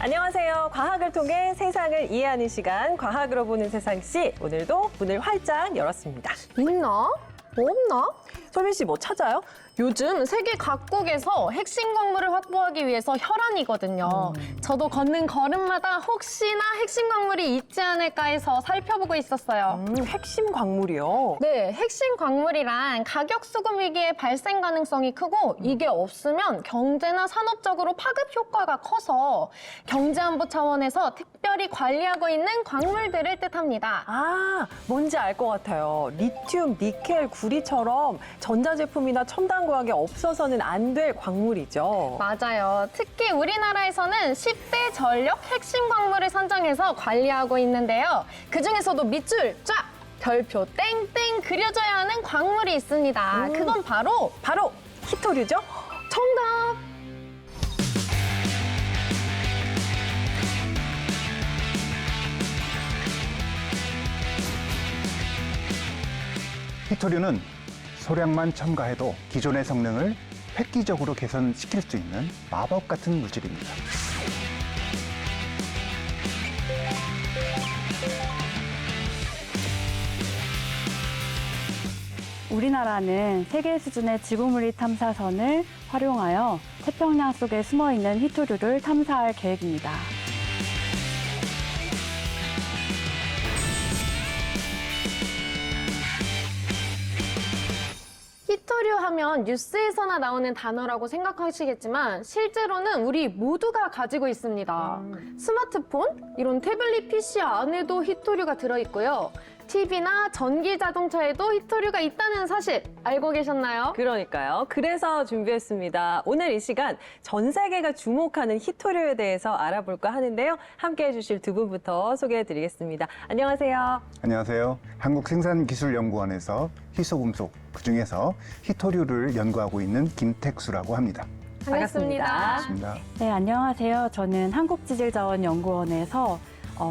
안녕하세요. 과학을 통해 세상을 이해하는 시간, 과학으로 보는 세상씨. 오늘도 문을 활짝 열었습니다. 있나? 없나? 솔빈 씨 뭐 찾아요? 요즘 세계 각국에서 핵심 광물을 확보하기 위해서 혈안이거든요. 저도 걷는 걸음마다 혹시나 핵심 광물이 있지 않을까 해서 살펴보고 있었어요. 핵심 광물이요. 네, 핵심 광물이란 가격 수급 위기의 발생 가능성이 크고 이게 없으면 경제나 산업적으로 파급 효과가 커서 경제안보 차원에서 특별히 관리하고 있는 광물들을 뜻합니다. 아, 뭔지 알 것 같아요. 리튬, 니켈, 구리처럼 전자제품이나 첨단과학에 없어서는 안 될 광물이죠. 맞아요. 특히 우리나라에서는 10대 전력 핵심 광물을 선정해서 관리하고 있는데요. 그중에서도 밑줄 쫙! 별표 땡땡 그려줘야 하는 광물이 있습니다. 그건 바로 히토류죠? 정답! 히토류는 소량만 첨가해도 기존의 성능을 획기적으로 개선시킬 수 있는 마법 같은 물질입니다. 우리나라는 세계 수준의 지구물리 탐사선을 활용하여 태평양 속에 숨어있는 히토류를 탐사할 계획입니다. 히토류 하면 뉴스에서나 나오는 단어라고 생각하시겠지만 실제로는 우리 모두가 가지고 있습니다. 스마트폰, 이런 태블릿 PC 안에도 히토류가 들어있고요. TV나 전기 자동차에도 히토류가 있다는 사실 알고 계셨나요? 그러니까요. 그래서 준비했습니다. 오늘 이 시간 전 세계가 주목하는 히토류에 대해서 알아볼까 하는데요. 함께해 주실 두 분부터 소개해 드리겠습니다. 안녕하세요. 안녕하세요. 한국생산기술연구원에서 희소금속, 그중에서 히토류를 연구하고 있는 김택수라고 합니다. 반갑습니다. 반갑습니다. 네, 안녕하세요. 저는 한국지질자원연구원에서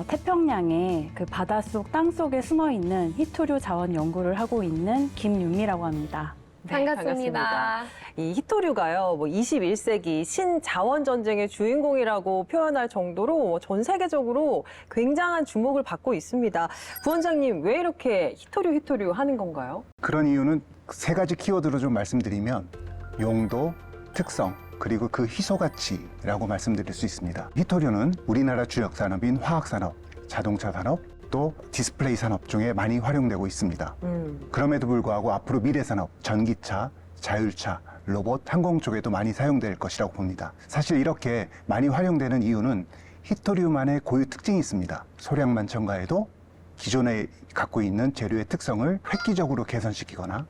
태평양의 그 바닷속 땅속에 숨어있는 히토류 자원 연구를 하고 있는 김윤미라고 합니다. 네, 반갑습니다. 이 히토류가요, 21세기 신자원 전쟁의 주인공이라고 표현할 정도로 전 세계적으로 굉장한 주목을 받고 있습니다. 부원장님, 왜 이렇게 히토류 하는 건가요? 그런 이유는 세 가지 키워드로 좀 말씀드리면 용도, 특성, 그리고 그 희소 가치라고 말씀드릴 수 있습니다. 히토류는 우리나라 주력 산업인 화학산업, 자동차 산업, 또 디스플레이 산업 중에 많이 활용되고 있습니다. 그럼에도 불구하고 앞으로 미래 산업, 전기차, 자율차, 로봇, 항공 쪽에도 많이 사용될 것이라고 봅니다. 사실 이렇게 많이 활용되는 이유는 히토류만의 고유 특징이 있습니다. 소량만 첨가해도 기존에 갖고 있는 재료의 특성을 획기적으로 개선시키거나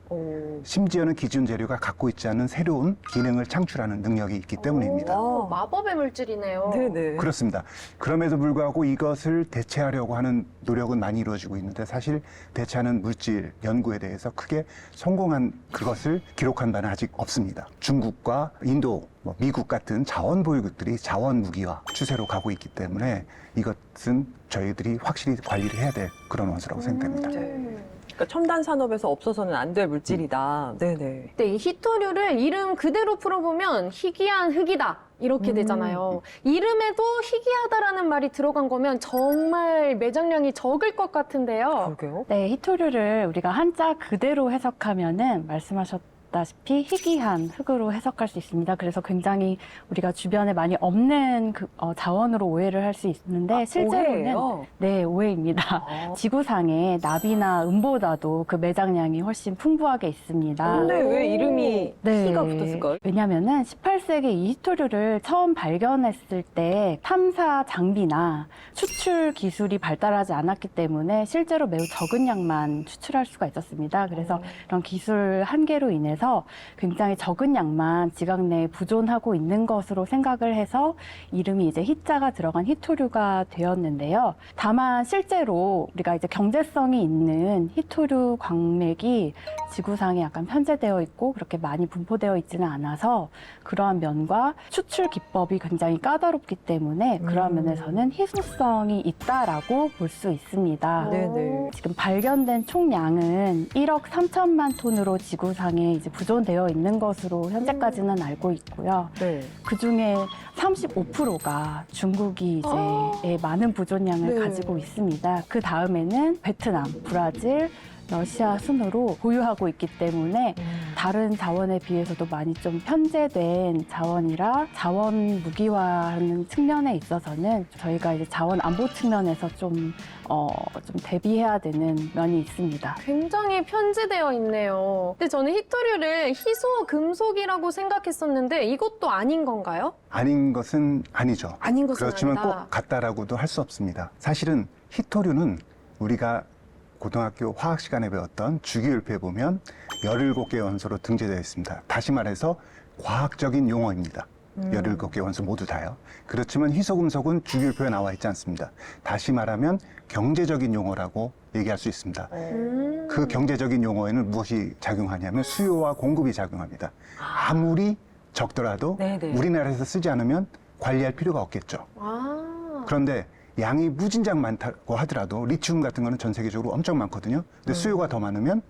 심지어는 기존 재료가 갖고 있지 않은 새로운 기능을 창출하는 능력이 있기 때문입니다. 마법의 물질이네요. 네네. 그렇습니다. 그럼에도 불구하고 이것을 대체하려고 하는 노력은 많이 이루어지고 있는데 사실 대체하는 물질 연구에 대해서 크게 성공한 그것을 기록한 바는 아직 없습니다. 중국과 인도, 미국 같은 자원 보유국들이 자원 무기화 추세로 가고 있기 때문에 이것은 저희들이 확실히 관리를 해야 될 그런 원수라고 생각됩니다. 그러니까 첨단 산업에서 없어서는 안 될 물질이다. 네네. 네, 이 히토류를 이름 그대로 풀어보면 희귀한 흙이다. 이렇게 되잖아요. 이름에도 희귀하다라는 말이 들어간 거면 정말 매장량이 적을 것 같은데요. 그러게요. 네, 히토류를 우리가 한자 그대로 해석하면은 말씀하셨다시피 희귀한 흙으로 해석할 수 있습니다. 그래서 굉장히 우리가 주변에 많이 없는 자원으로 오해를 할 수 있는데 실제로는 오해예요? 네, 오해입니다. 지구상에 나비나 은보다도 그 매장량이 훨씬 풍부하게 있습니다. 근데 왜 이름이 네. 희가 붙었을까요? 왜냐면은 18세기 이 히토류를 처음 발견했을 때 탐사 장비나 추출 기술이 발달하지 않았기 때문에 실제로 매우 적은 양만 추출할 수가 있었습니다. 그래서 이런 기술 한계로 인해서 굉장히 적은 양만 지각 내에 보존하고 있는 것으로 생각을 해서 이름이 이제 히자가 들어간 히토류가 되었는데요. 다만 실제로 우리가 이제 경제성이 있는 히토류 광맥이 지구상에 약간 편제되어 있고 그렇게 많이 분포되어 있지는 않아서 그러한 면과 추출 기법이 굉장히 까다롭기 때문에 그러한 면에서는 희소성이 있다라고 볼 수 있습니다. 네네. 지금 발견된 총량은 1억 3천만 톤으로 지구상에 이제 이제 보존되어 있는 것으로 현재까지는 알고 있고요. 네. 그 중에 35%가 중국이 이제 많은 보존량을 네. 가지고 있습니다. 그 다음에는 베트남, 브라질, 러시아 순으로 보유하고 있기 때문에 다른 자원에 비해서도 많이 좀 편제된 자원이라 자원 무기화하는 측면에 있어서는 저희가 이제 자원 안보 측면에서 좀 대비해야 되는 면이 있습니다. 굉장히 편제되어 있네요. 근데 저는 히토류를 희소 금속이라고 생각했었는데 이것도 아닌 건가요? 아닌 것은 아니죠. 아닌 것은 그렇지만 아니다. 꼭 같다라고도 할 수 없습니다. 사실은 히토류는 우리가 고등학교 화학 시간에 배웠던 주기율표에 보면 17개의 원소로 등재되어 있습니다. 다시 말해서 과학적인 용어입니다. 17개 원소 모두 다요. 그렇지만 희소금속은 주기율표에 나와 있지 않습니다. 다시 말하면 경제적인 용어라고 얘기할 수 있습니다. 그 경제적인 용어에는 무엇이 작용하냐면 수요와 공급이 작용합니다. 아무리 적더라도 네네. 우리나라에서 쓰지 않으면 관리할 필요가 없겠죠. 아. 그런데 양이 무진장 많다고 하더라도 리튬 같은 거는 전 세계적으로 엄청 많거든요. 근데 수요가 더 많으면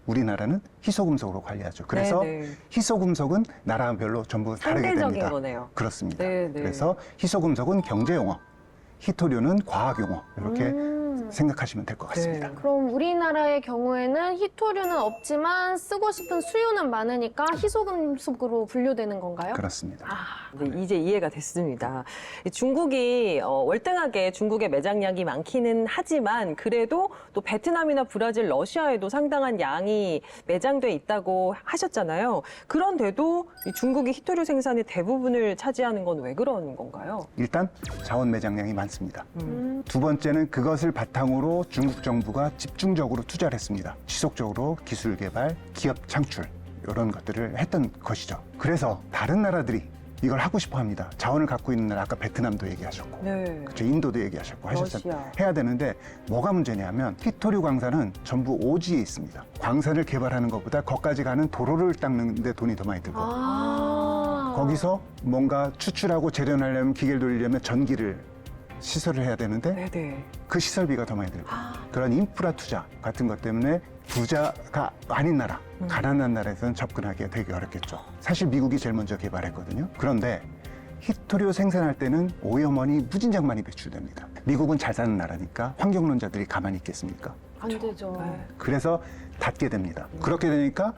우리나라는 희소금속으로 관리하죠. 그래서 네네. 희소금속은 나라별로 전부 다르게 상대적인 됩니다. 거네요. 그렇습니다. 네네. 그래서 희소금속은 경제용어, 히토류는 과학용어 이렇게 생각하시면 될 것 같습니다. 네. 그럼 우리나라의 경우에는 히토류는 없지만 쓰고 싶은 수요는 많으니까 희소금속으로 분류되는 건가요? 그렇습니다. 네, 이제 이해가 됐습니다. 중국이 월등하게 중국의 매장량이 많기는 하지만 그래도 또 베트남이나 브라질, 러시아에도 상당한 양이 매장돼 있다고 하셨잖아요. 그런데도 이 중국이 히토류 생산의 대부분을 차지하는 건 왜 그런 건가요? 일단 자원 매장량이 많습니다. 두 번째는 그것을 바탕으로 중국 정부가 집중적으로 투자를 했습니다. 지속적으로 기술 개발, 기업 창출 이런 것들을 했던 것이죠. 그래서 다른 나라들이 이걸 하고 싶어 합니다. 자원을 갖고 있는 나라 아까 베트남도 얘기하셨고 네. 그렇죠. 인도도 얘기하셨고 하셨잖아요. 러시아. 해야 되는데 뭐가 문제냐면 히토류 광산은 전부 오지에 있습니다. 광산을 개발하는 것보다 거기까지 가는 도로를 닦는 데 돈이 더 많이 들고 거기서 뭔가 추출하고 재련하려면 기계를 돌리려면 전기를 시설을 해야 되는데 네네. 그 시설비가 더 많이 들고 그런 인프라 투자 같은 것 때문에 부자가 아닌 나라, 가난한 나라에서는 접근하기가 되게 어렵겠죠. 사실 미국이 제일 먼저 개발했거든요. 그런데 히토류 생산할 때는 오염원이 무진장 많이 배출됩니다. 미국은 잘 사는 나라니까 환경론자들이 가만히 있겠습니까? 안 되죠. 그래서 닫게 됩니다. 그렇게 되니까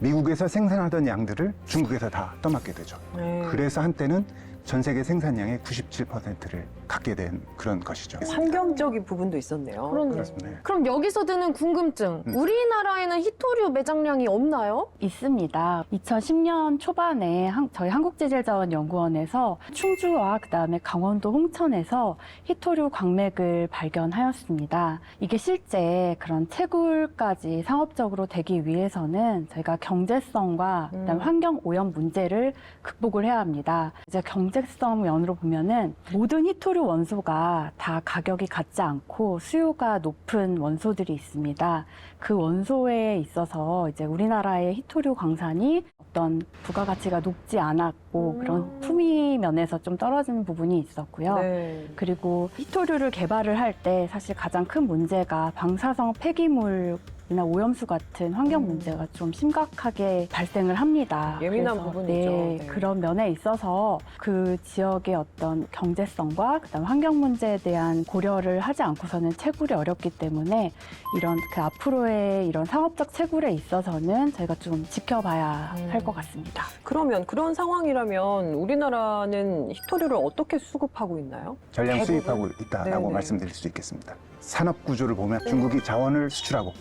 미국에서 생산하던 양들을 중국에서 다 떠맡게 되죠. 네. 그래서 한때는 전 세계 생산량의 97%를 갖게 된 그런 것이죠. 환경적인 부분도 있었네요. 그렇네요. 그렇습니다. 그럼 여기서 드는 궁금증. 우리나라에는 히토류 매장량이 없나요? 있습니다. 2010년 초반에 저희 한국재질자원연구원에서 충주와 그다음에 강원도 홍천에서 히토류 광맥을 발견하였습니다. 이게 실제 그런 채굴까지 상업적으로 되기 위해서는 저희가 경제성과 그다음에 환경 오염 문제를 극복을 해야 합니다. 이제 경제성 면으로 보면은 모든 히토류 원소가 다 가격이 같지 않고 수요가 높은 원소들이 있습니다. 그 원소에 있어서 이제 우리나라의 히토류 광산이 어떤 부가가치가 높지 않았고 그런 품위 면에서 좀 떨어지는 부분이 있었고요. 네. 그리고 히토류를 개발을 할 때 사실 가장 큰 문제가 방사성 폐기물이나 오염수 같은 환경 문제가 좀 심각하게 발생을 합니다. 예민한 그래서 부분이죠. 네. 그런 면에 있어서 그 지역의 어떤 경제성과 그다음 환경 문제에 대한 고려를 하지 않고서는 채굴이 어렵기 때문에 이런 그 앞으로의 이런 상업적 채굴에 있어서는 저희가 좀 지켜봐야 할 것 같습니다. 그러면 그런 상황이라면 우리나라는 히토류를 어떻게 수급하고 있나요? 전량 대부분? 수입하고 있다라고 네네. 말씀드릴 수 있겠습니다. 산업 구조를 보면 중국이 자원을 수출하고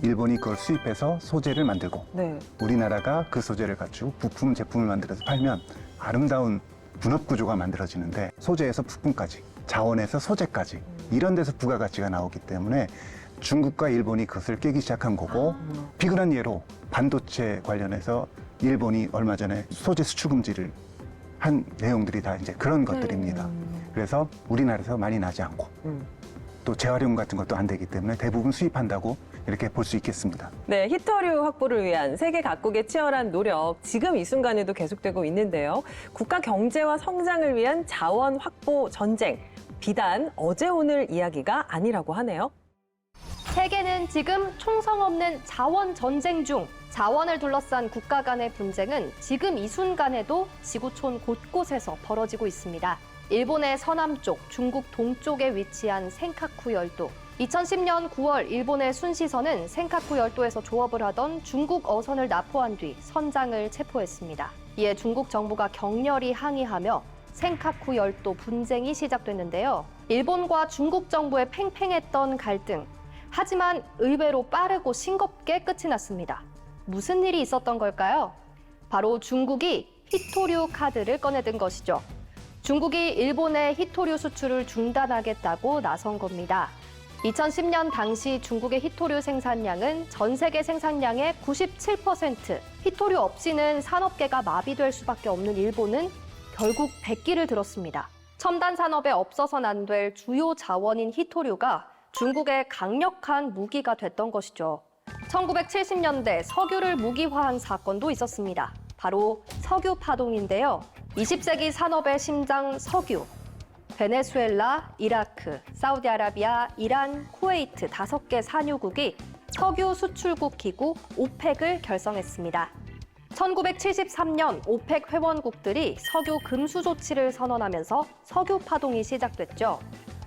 일본이 그걸 수입해서 소재를 만들고 네. 우리나라가 그 소재를 갖추고 부품 제품을 만들어서 팔면 아름다운 분업 구조가 만들어지는데 소재에서 부품까지 자원에서 소재까지 이런 데서 부가가치가 나오기 때문에 중국과 일본이 그것을 깨기 시작한 거고 비근한 예로 반도체 관련해서 일본이 얼마 전에 소재 수출 금지를 한 내용들이 다 이제 그런 것들입니다. 그래서 우리나라에서 많이 나지 않고 또 재활용 같은 것도 안 되기 때문에 대부분 수입한다고 이렇게 볼 수 있겠습니다. 네, 히토류 확보를 위한 세계 각국의 치열한 노력, 지금 이 순간에도 계속되고 있는데요. 국가 경제와 성장을 위한 자원 확보 전쟁, 비단 어제 오늘 이야기가 아니라고 하네요. 세계는 지금 총성 없는 자원 전쟁 중. 자원을 둘러싼 국가 간의 분쟁은 지금 이 순간에도 지구촌 곳곳에서 벌어지고 있습니다. 일본의 서남쪽, 중국 동쪽에 위치한 센카쿠 열도. 2010년 9월 일본의 순시선은 센카쿠 열도에서 조업을 하던 중국 어선을 납포한 뒤 선장을 체포했습니다. 이에 중국 정부가 격렬히 항의하며 센카쿠 열도 분쟁이 시작됐는데요. 일본과 중국 정부의 팽팽했던 갈등. 하지만 의외로 빠르고 싱겁게 끝이 났습니다. 무슨 일이 있었던 걸까요? 바로 중국이 히토류 카드를 꺼내든 것이죠. 중국이 일본의 히토류 수출을 중단하겠다고 나선 겁니다. 2010년 당시 중국의 히토류 생산량은 전 세계 생산량의 97%, 히토류 없이는 산업계가 마비될 수밖에 없는 일본은 결국 백기를 들었습니다. 첨단 산업에 없어서는 안 될 주요 자원인 히토류가 중국의 강력한 무기가 됐던 것이죠. 1970년대 석유를 무기화한 사건도 있었습니다. 바로 석유 파동인데요. 20세기 산업의 심장 석유. 베네수엘라, 이라크, 사우디아라비아, 이란, 쿠웨이트 5개 산유국이 석유 수출국 기구 오펙을 결성했습니다. 1973년 오펙 회원국들이 석유 금수 조치를 선언하면서 석유 파동이 시작됐죠.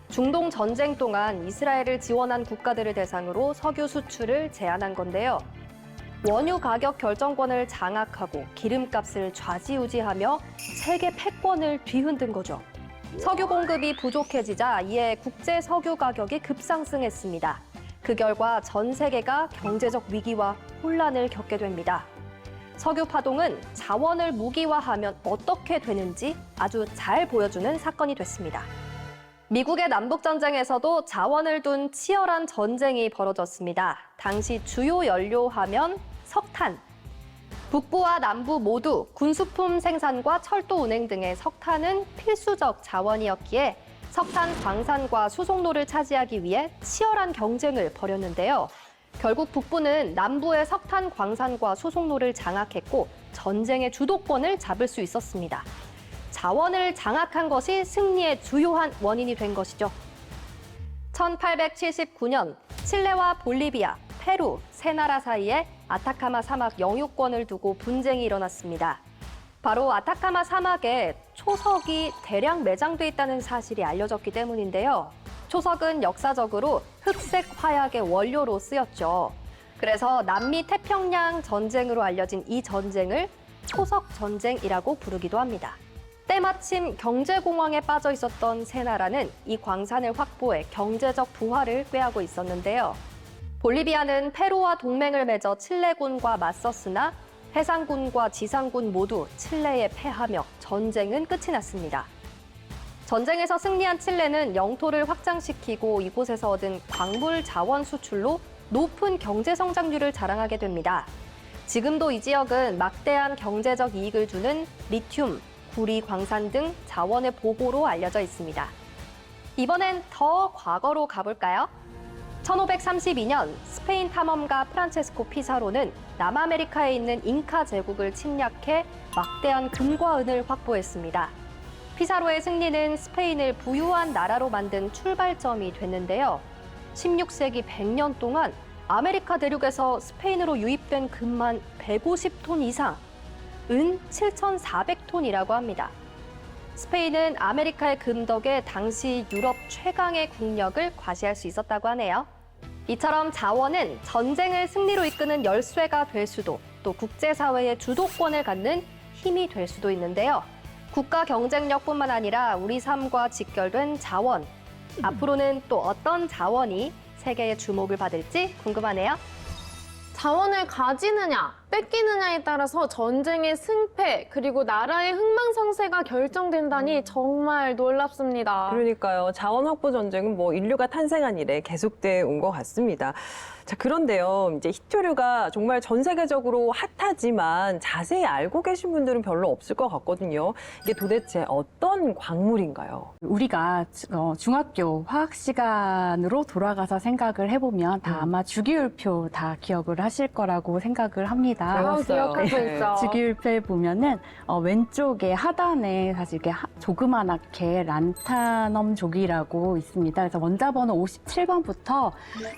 중동 전쟁 동안 이스라엘을 지원한 국가들을 대상으로 석유 수출을 제한한 건데요. 원유 가격 결정권을 장악하고 기름값을 좌지우지하며 세계 패권을 뒤흔든 거죠. 석유 공급이 부족해지자 이에 국제 석유 가격이 급상승했습니다. 그 결과 전 세계가 경제적 위기와 혼란을 겪게 됩니다. 석유 파동은 자원을 무기화하면 어떻게 되는지 아주 잘 보여주는 사건이 됐습니다. 미국의 남북전쟁에서도 자원을 둔 치열한 전쟁이 벌어졌습니다. 당시 주요 연료하면 석탄. 북부와 남부 모두 군수품 생산과 철도 운행 등의 석탄은 필수적 자원이었기에 석탄 광산과 수송로를 차지하기 위해 치열한 경쟁을 벌였는데요. 결국 북부는 남부의 석탄 광산과 수송로를 장악했고 전쟁의 주도권을 잡을 수 있었습니다. 자원을 장악한 것이 승리의 주요한 원인이 된 것이죠. 1879년 칠레와 볼리비아, 페루 세 나라 사이에 아타카마 사막 영유권을 두고 분쟁이 일어났습니다. 바로 아타카마 사막에 초석이 대량 매장돼 있다는 사실이 알려졌기 때문인데요. 초석은 역사적으로 흑색 화약의 원료로 쓰였죠. 그래서 남미 태평양 전쟁으로 알려진 이 전쟁을 초석 전쟁이라고 부르기도 합니다. 때마침 경제공황에 빠져 있었던 세 나라는 이 광산을 확보해 경제적 부활을 꾀하고 있었는데요. 볼리비아는 페루와 동맹을 맺어 칠레군과 맞섰으나 해상군과 지상군 모두 칠레에 패하며 전쟁은 끝이 났습니다. 전쟁에서 승리한 칠레는 영토를 확장시키고 이곳에서 얻은 광물 자원 수출로 높은 경제 성장률을 자랑하게 됩니다. 지금도 이 지역은 막대한 경제적 이익을 주는 리튬, 구리 광산 등 자원의 보고로 알려져 있습니다. 이번엔 더 과거로 가볼까요? 1532년 스페인 탐험가 프란체스코 피사로는 남아메리카에 있는 잉카 제국을 침략해 막대한 금과 은을 확보했습니다. 피사로의 승리는 스페인을 부유한 나라로 만든 출발점이 됐는데요. 16세기 100년 동안 아메리카 대륙에서 스페인으로 유입된 금만 150톤 이상, 은 7,400톤이라고 합니다. 스페인은 아메리카의 금 덕에 당시 유럽 최강의 국력을 과시할 수 있었다고 하네요. 이처럼 자원은 전쟁을 승리로 이끄는 열쇠가 될 수도, 또 국제사회의 주도권을 갖는 힘이 될 수도 있는데요. 국가 경쟁력뿐만 아니라 우리 삶과 직결된 자원. 앞으로는 또 어떤 자원이 세계의 주목을 받을지 궁금하네요. 자원을 가지느냐, 뺏기느냐에 따라서 전쟁의 승패, 그리고 나라의 흥망성쇠가 결정된다니 정말 놀랍습니다. 그러니까요. 자원 확보 전쟁은 뭐 인류가 탄생한 이래 계속돼 온 것 같습니다. 자, 그런데요. 이제 히토류가 정말 전 세계적으로 핫하지만 자세히 알고 계신 분들은 별로 없을 것 같거든요. 이게 도대체 어떤 광물인가요? 우리가 중학교 화학 시간으로 돌아가서 생각을 해보면 다 아마 주기율표 다 기억을 하실 거라고 생각을 합니다. 있습니다. 기억하고 네. 있어. 주기율표에 보면은 왼쪽에 하단에 사실 이게 조그만하게 란타넘 조기라고 있습니다. 그래서 원자번호 57번부터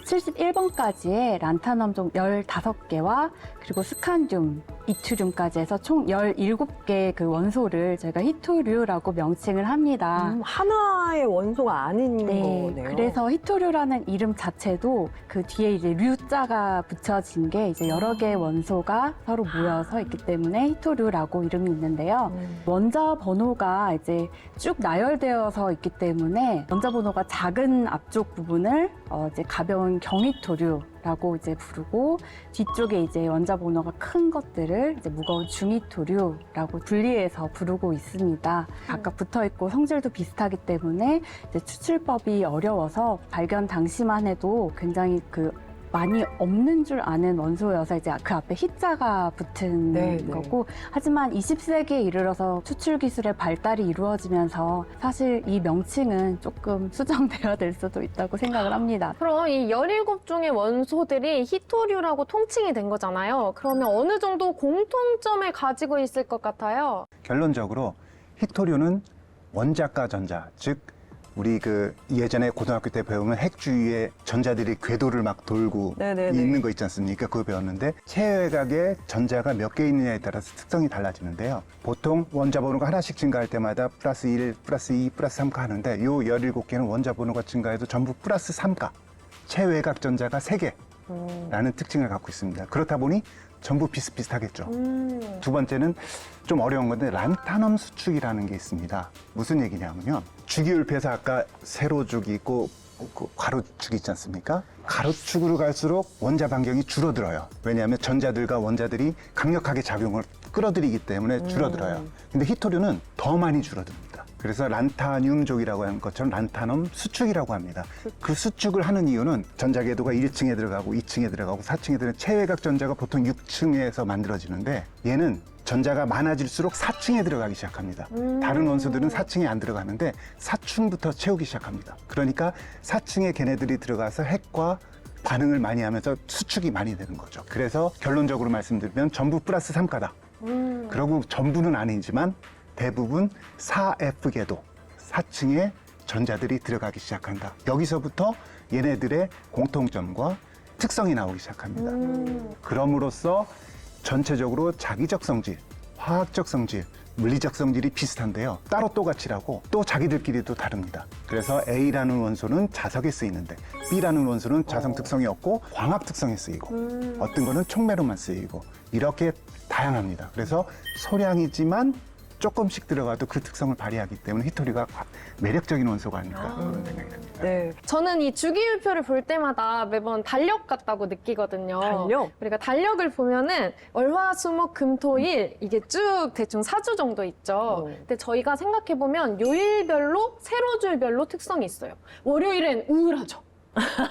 71번까지의 란타넘 종 15개와 그리고 스칸듐, 이투듐까지 해서 총 17개의 그 원소를 저희가 히토류라고 명칭을 합니다. 하나의 원소가 아닌 네, 거네요. 그래서 히토류라는 이름 자체도 그 뒤에 이제 류자가 붙여진 게 이제 여러 개의 원소가 서로 모여서 있기 때문에 히토류라고 이름이 있는데요. 원자 번호가 이제 쭉 나열되어서 있기 때문에 원자 번호가 작은 앞쪽 부분을 이제 가벼운 경히토류라고 이제 부르고 뒤쪽에 이제 원자 번호가 큰 것들을 이제 무거운 중히토류라고 분리해서 부르고 있습니다. 각각 붙어 있고 성질도 비슷하기 때문에 이제 추출법이 어려워서 발견 당시만 해도 굉장히 많이 없는 줄 아는 원소여서 이제 그 앞에 히자가 붙은 네, 네. 거고 하지만 20세기에 이르러서 추출 기술의 발달이 이루어지면서 사실 이 명칭은 조금 수정되어야 될 수도 있다고 생각을 합니다. 그럼 이 17종의 원소들이 히토류라고 통칭이 된 거잖아요. 그러면 어느 정도 공통점을 가지고 있을 것 같아요? 결론적으로 히토류는 원자과 전자, 즉 우리 예전에 고등학교 때 배우면 핵 주위에 전자들이 궤도를 막 돌고 네네네. 있는 거 있지 않습니까? 그거 배웠는데 체외각에 전자가 몇 개 있느냐에 따라서 특성이 달라지는데요. 보통 원자 번호가 하나씩 증가할 때마다 플러스 1, 플러스 2, 플러스 3가 하는데 요 17개는 원자 번호가 증가해도 전부 플러스 3가, 체외각 전자가 3개라는 특징을 갖고 있습니다. 그렇다 보니 전부 비슷비슷하겠죠. 두 번째는 좀 어려운 건데 란타넘 수축이라는 게 있습니다. 무슨 얘기냐면요. 주기율표에서 아까 세로축이 있고 괄호축이 있지 않습니까? 가로축으로 갈수록 원자 반경이 줄어들어요. 왜냐하면 전자들과 원자들이 강력하게 작용을 끌어들이기 때문에 줄어들어요. 근데 히토류는 더 많이 줄어듭니다. 그래서 란타늄족이라고 하는 것처럼 란타넘 수축이라고 합니다. 그 수축을 하는 이유는 전자 궤도가 1층에 들어가고 2층에 들어가고 4층에 들어가는 체외각 전자가 보통 6층에서 만들어지는데 얘는 전자가 많아질수록 4층에 들어가기 시작합니다. 다른 원소들은 4층에 안 들어가는데 4층부터 채우기 시작합니다. 그러니까 4층에 걔네들이 들어가서 핵과 반응을 많이 하면서 수축이 많이 되는 거죠. 그래서 결론적으로 말씀드리면 전부 플러스 3가다. 그리고 전부는 아니지만 대부분 4F 궤도, 4층에 전자들이 들어가기 시작한다. 여기서부터 얘네들의 공통점과 특성이 나오기 시작합니다. 그럼으로써 전체적으로 자기적 성질, 화학적 성질, 물리적 성질이 비슷한데요. 따로 또 가치라고 또 자기들끼리도 다릅니다. 그래서 A라는 원소는 자석에 쓰이는데 B라는 원소는 자성 특성이 없고 광학 특성에 쓰이고 어떤 거는 촉매로만 쓰이고 이렇게 다양합니다. 그래서 소량이지만 조금씩 들어가도 그 특성을 발휘하기 때문에 히토류가 매력적인 원소가 아닐까 그런 생각이 듭니다. 네. 저는 이 주기율표를 볼 때마다 매번 달력 같다고 느끼거든요. 달력? 우리가 달력을 보면은 월화수목금토일 이게 쭉 대충 4주 정도 있죠. 근데 저희가 생각해 보면 요일별로 세로줄별로 특성이 있어요. 월요일엔 우울하죠.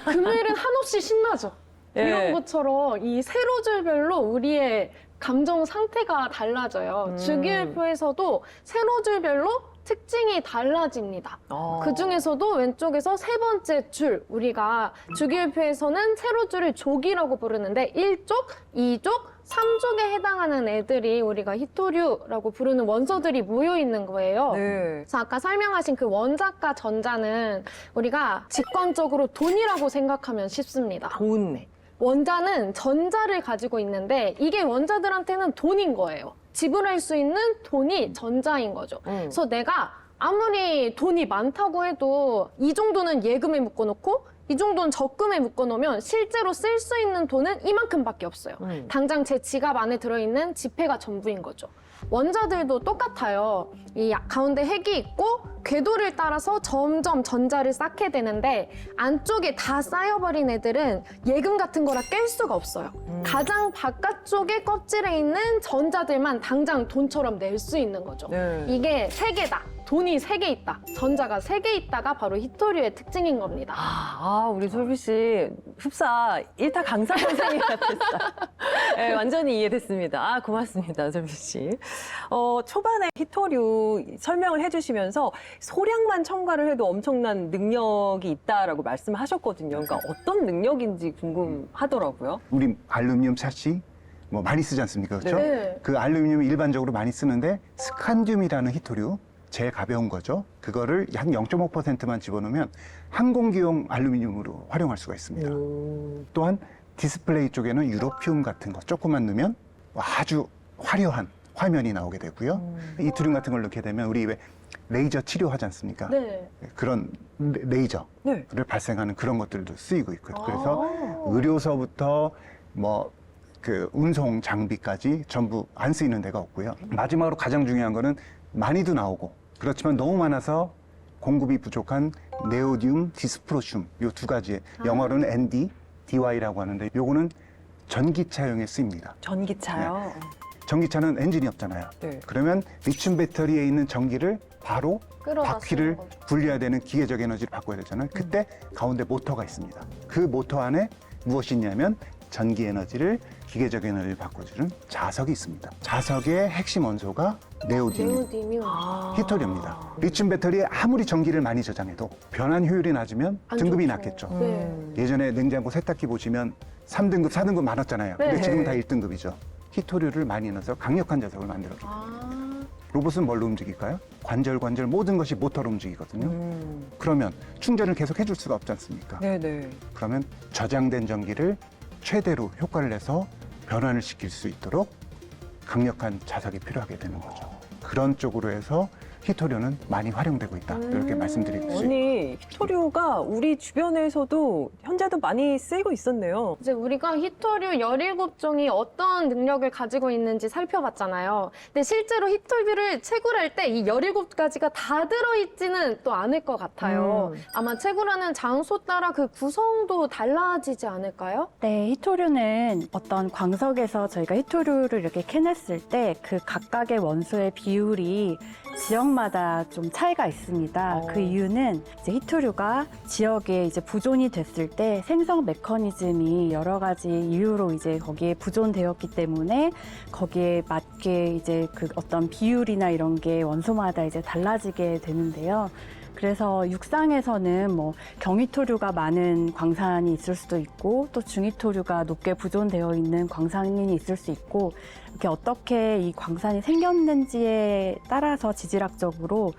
금요일은 한없이 신나죠. 예. 이런 것처럼 이 세로줄별로 우리의 감정 상태가 달라져요. 주기율표에서도 세로줄별로 특징이 달라집니다. 그 중에서도 왼쪽에서 세 번째 줄, 우리가 주기율표에서는 세로줄을 족이라고 부르는데 1족, 2족, 3족에 해당하는 애들이 우리가 히토류라고 부르는 원소들이 모여 있는 거예요. 네. 그래서 아까 설명하신 그 원자과 전자는 우리가 직관적으로 돈이라고 생각하면 쉽습니다. 돈. 원자는 전자를 가지고 있는데 이게 원자들한테는 돈인 거예요. 지불할 수 있는 돈이 전자인 거죠. 그래서 내가 아무리 돈이 많다고 해도 이 정도는 예금에 묶어놓고 이 정도는 적금에 묶어놓으면 실제로 쓸 수 있는 돈은 이만큼밖에 없어요. 당장 제 지갑 안에 들어있는 지폐가 전부인 거죠. 원자들도 똑같아요. 이 가운데 핵이 있고 궤도를 따라서 점점 전자를 쌓게 되는데 안쪽에 다 쌓여버린 애들은 예금 같은 거라 깰 수가 없어요. 가장 바깥쪽에 껍질에 있는 전자들만 당장 돈처럼 낼 수 있는 거죠. 네. 이게 세 개다. 돈이 3개 있다. 전자가 3개 있다가 바로 히토류의 특징인 겁니다. 우리 솔비 씨 흡사 1타 강사 선생님 같았어요. 네, 완전히 이해됐습니다. 고맙습니다, 솔비 씨. 초반에 히토류 설명을 해주시면서 소량만 첨가를 해도 엄청난 능력이 있다라고 말씀하셨거든요. 그러니까 어떤 능력인지 궁금하더라고요. 우리 알루미늄 샷시, 뭐 많이 쓰지 않습니까? 그렇죠? 네. 그 알루미늄을 일반적으로 많이 쓰는데 스칸듐이라는 히토류, 제일 가벼운 거죠. 그거를 한 0.5%만 집어넣으면 항공기용 알루미늄으로 활용할 수가 있습니다. 또한 디스플레이 쪽에는 유로피움 같은 거 조금만 넣으면 아주 화려한 화면이 나오게 되고요. 이트륨 같은 걸 넣게 되면 우리 왜 레이저 치료하지 않습니까? 네. 그런 레이저를 네. 발생하는 그런 것들도 쓰이고 있고요. 그래서 의료서부터 뭐 그 운송 장비까지 전부 안 쓰이는 데가 없고요. 마지막으로 가장 중요한 거는 많이도 나오고 그렇지만 너무 많아서 공급이 부족한 네오디움 디스프로슘 요 두 가지 영어로는 ND, DY라고 하는데 요거는 전기차용에 쓰입니다. 전기차요. 전기차는 엔진이 없잖아요. 네. 그러면 리튬 배터리에 있는 전기를 바로 끌어다 바퀴를 쓰는 거죠. 분리해야 되는 기계적 에너지를 바꿔야 되잖아요. 그때 가운데 모터가 있습니다. 그 모터 안에 무엇이 있냐면 전기 에너지를 기계적 에너지를 바꿔주는 자석이 있습니다. 자석의 핵심 원소가 네오디듐. 네오디듐. 히토리입니다. 리튬 배터리에 아무리 전기를 많이 저장해도 변환 효율이 낮으면 안 등급이 좋죠. 낮겠죠. 네. 예전에 냉장고 세탁기 보시면 3등급, 4등급 많았잖아요. 근데 네. 지금은 다 1등급이죠. 히토류를 많이 넣어서 강력한 자석을 만들어줍니다. 로봇은 뭘로 움직일까요? 관절 모든 것이 모터로 움직이거든요. 그러면 충전을 계속 해줄 수가 없지 않습니까? 네네. 그러면 저장된 전기를 최대로 효과를 내서 변환을 시킬 수 있도록 강력한 자석이 필요하게 되는 거죠. 그런 쪽으로 해서 히토류는 많이 활용되고 있다. 이렇게 말씀드릴 수 있습니다. 아니, 히토류가 우리 주변에서도 현재도 많이 쓰이고 있었네요. 이제 우리가 히토류 17종이 어떤 능력을 가지고 있는지 살펴봤잖아요. 근데 실제로 히토류를 채굴할 때 이 17가지가 다 들어있지는 또 않을 것 같아요. 아마 채굴하는 장소 따라 그 구성도 달라지지 않을까요? 네, 히토류는 어떤 광석에서 저희가 히토류를 이렇게 캐냈을 때 그 각각의 원소의 비율이 지역마다 좀 차이가 있습니다. 그 이유는 이제 히토류가 지역에 이제 보존이 됐을 때 생성 메커니즘이 여러 가지 이유로 이제 거기에 보존되었기 때문에 거기에 맞게 이제 그 어떤 비율이나 이런 게 원소마다 이제 달라지게 되는데요. 그래서 육상에서는 뭐 경히토류가 많은 광산이 있을 수도 있고 또 중히토류가 높게 보존되어 있는 광산이 있을 수 있고 이렇게 어떻게 이 광산이 생겼는지에 따라서 지질학적으로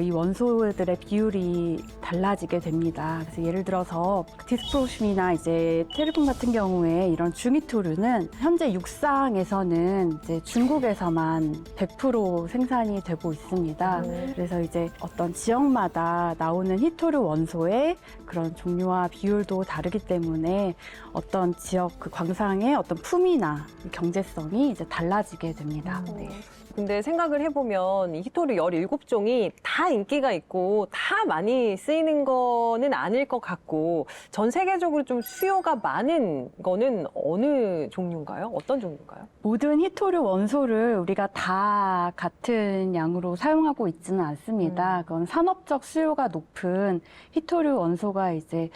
이 원소들의 비율이 달라지게 됩니다. 그래서 예를 들어서 디스프로슘이나 이제 테르본 같은 경우에 이런 중히토류는 현재 육상에서는 이제 중국에서만 100% 생산이 되고 있습니다. 그래서 이제 어떤 지역마다 나오는 히토류 원소의 그런 종류와 비율도 다르기 때문에 어떤 지역 그 광상의 어떤 품위나 경제성이 이제 달라지게 됩니다. 네. 근데 생각을 해보면 이 히토류 17종이 다 인기가 있고 다 많이 쓰이는 거는 아닐 것 같고 전 세계적으로 좀 수요가 많은 거는 어느 종류인가요? 어떤 종류인가요? 모든 히토류 원소를 우리가 다 같은 양으로 사용하고 있지는 않습니다. 그건 산업적 수요가 높은 히토류 원소가 이제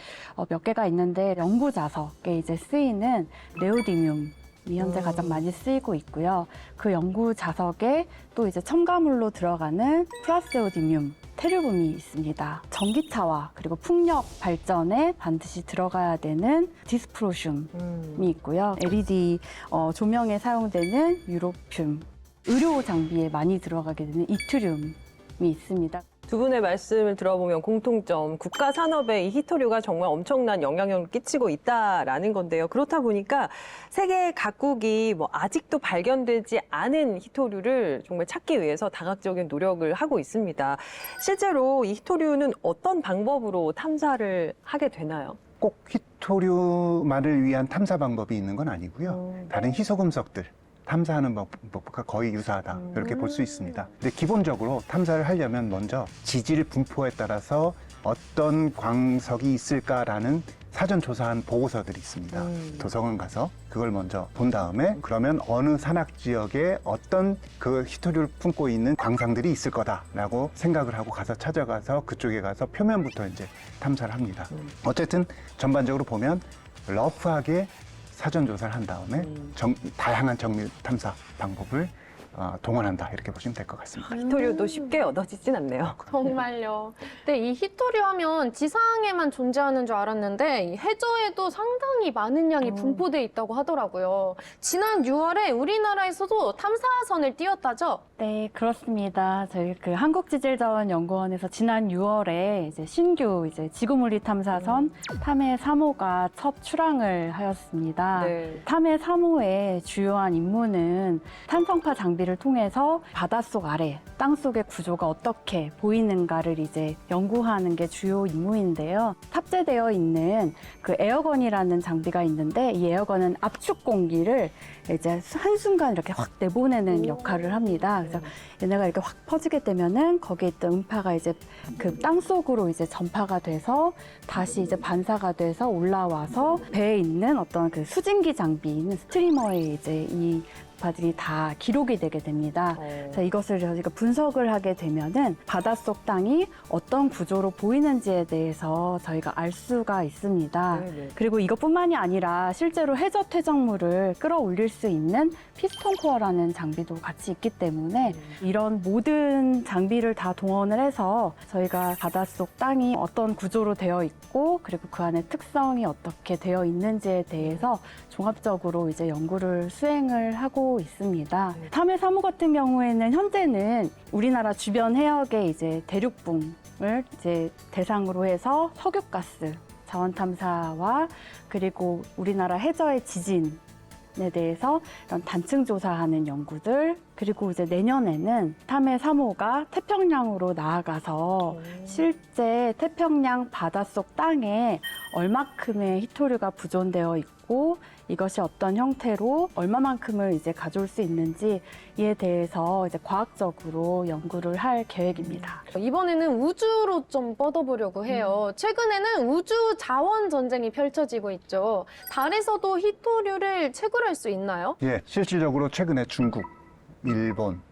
몇 개가 있는데 연구 자석에 이제 쓰이는 네오디듐 이 현재 가장 많이 쓰이고 있고요. 그 연구 자석에 또 이제 첨가물로 들어가는 프라세오디듐, 테르듐이 있습니다. 전기차와 그리고 풍력 발전에 반드시 들어가야 되는 디스프로슘이 있고요. LED 조명에 사용되는 유로듐, 의료 장비에 많이 들어가게 되는 이트륨이 있습니다. 두 분의 말씀을 들어보면 공통점, 국가 산업에 이 히토류가 정말 엄청난 영향력을 끼치고 있다라는 건데요. 그렇다 보니까 세계 각국이 뭐 아직도 발견되지 않은 히토류를 정말 찾기 위해서 다각적인 노력을 하고 있습니다. 실제로 이 히토류는 어떤 방법으로 탐사를 하게 되나요? 꼭 히토류만을 위한 탐사 방법이 있는 건 아니고요. 다른 희소금속들 탐사하는 방법과 거의 유사하다 이렇게 볼 수 있습니다. 근데 기본적으로 탐사를 하려면 먼저 지질 분포에 따라서 어떤 광석이 있을까라는 사전 조사한 보고서들이 있습니다. 도서관 가서 그걸 먼저 본 다음에 그러면 어느 산악 지역에 어떤 그 히토류를 품고 있는 광산들이 있을 거다라고 생각을 하고 가서 찾아가서 그쪽에 가서 표면부터 이제 탐사를 합니다. 어쨌든 전반적으로 보면 러프하게 사전 조사를 한 다음에 다양한 정밀 탐사 방법을 동원한다 이렇게 보시면 될 것 같습니다. 히토류도 쉽게 얻어지진 않네요. 정말요. 근데 이 히토류 하면 지상에만 존재하는 줄 알았는데 이 해저에도 상당히 많은 양이 분포돼 있다고 하더라고요. 지난 6월에 우리나라에서도 탐사선을 띄웠다죠? 네, 그렇습니다. 저희 그 한국지질자원연구원에서 지난 6월에 이제 신규 이제 지구물리 탐사선 탐해 3호가 첫 출항을 하였습니다. 네. 탐해 3호의 주요한 임무는 탄성파 장비를 통해서 바닷속 아래 땅속의 구조가 어떻게 보이는가를 이제 연구하는 게 주요 임무인데요. 탑재되어 있는 그 에어건이라는 장비가 있는데 이 에어건은 압축 공기를 이제 한순간 이렇게 확 내보내는 역할을 합니다. 그래서 얘네가 이렇게 확 퍼지게 되면은 거기에 있던 음파가 이제 그 땅속으로 이제 전파가 돼서 다시 이제 반사가 돼서 올라와서 배에 있는 어떤 그 수증기 장비인 스트리머에 이제 이 음파들이 다 기록이 되게 됩니다. 그래서 이것을 저희가 분석을 하게 되면은 바닷속 땅이 어떤 구조로 보이는지에 대해서 저희가 알 수가 있습니다. 네네. 그리고 이것뿐만이 아니라 실제로 해저 퇴적물을 끌어올릴 수 있는 피스톤 코어라는 장비도 같이 있기 때문에 이런 모든 장비를 다 동원을 해서 저희가 바닷속 땅이 어떤 구조로 되어 있고 그리고 그 안에 특성이 어떻게 되어 있는지에 대해서 종합적으로 이제 연구를 수행을 하고 있습니다. 탐해 3호 같은 경우에는 현재는 우리나라 주변 해역의 이제 대륙붕을 이제 대상으로 해서 석유가스 자원 탐사와 그리고 우리나라 해저의 지진에 대해서 이런 단층 조사하는 연구들 그리고 이제 내년에는 탐해 3호가 태평양으로 나아가서 실제 태평양 바닷속 땅에 얼마큼의 히토류가 부존되어 있고 이것이 어떤 형태로 얼마만큼을 이제 가져올 수 있는지 이에 대해서 이제 과학적으로 연구를 할 계획입니다. 이번에는 우주로 좀 뻗어보려고 해요. 최근에는 우주 자원 전쟁이 펼쳐지고 있죠. 달에서도 히토류를 채굴할 수 있나요? 예, 실질적으로 최근에 중국, 일본,